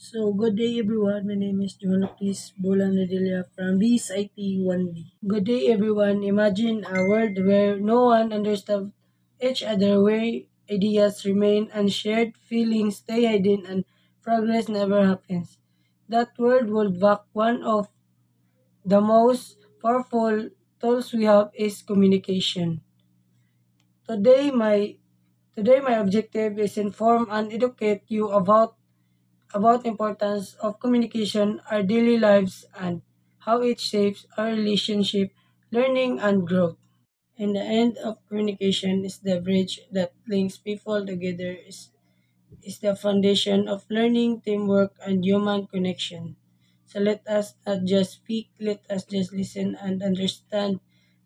So, good day everyone. My name is Johanna Please Bolan Redilla from BSIT 1B. Good day everyone. Imagine a world where no one understands each other, where ideas remain unshared, feelings stay hidden, and progress never happens. That world would back one of the most powerful tools we have is communication. Today my Today my objective is inform and educate you about importance of communication, our daily lives, and how it shapes our relationship, learning, and growth. And the end of communication is the bridge that links people together, is the foundation of learning, teamwork, and human connection. So let us not just speak, let us just listen and understand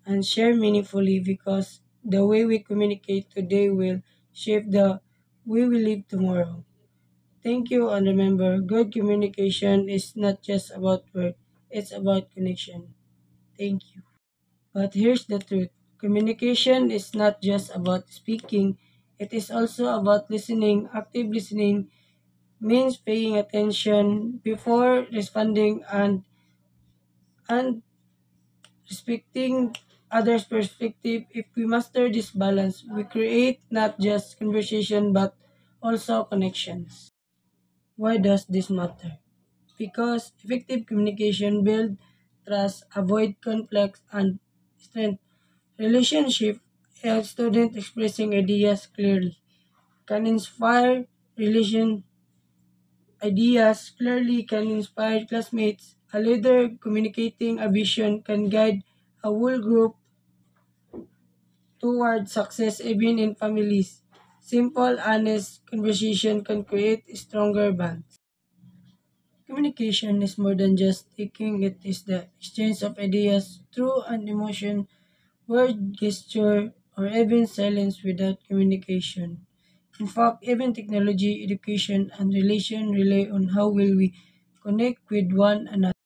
and share meaningfully, because the way we communicate today will shape the way we live tomorrow. Thank you, and remember, good communication is not just about work, it's about connection. Thank you. But here's the truth: communication is not just about speaking, it is also about listening. Active listening means paying attention before responding and respecting others' perspective. If we master this balance, we create not just conversation but also connections. Why does this matter? Because effective communication builds trust, avoid conflicts, and strength relationship. A student expressing ideas clearly can inspire relation can inspire classmates. A leader communicating a vision can guide a whole group toward success, even in families. Simple, honest conversation can create stronger bonds. Communication is more than just speaking, it is the exchange of ideas through an emotion, word, gesture, or even silence without communication. In fact, even technology, education, and relation rely on how well we connect with one another.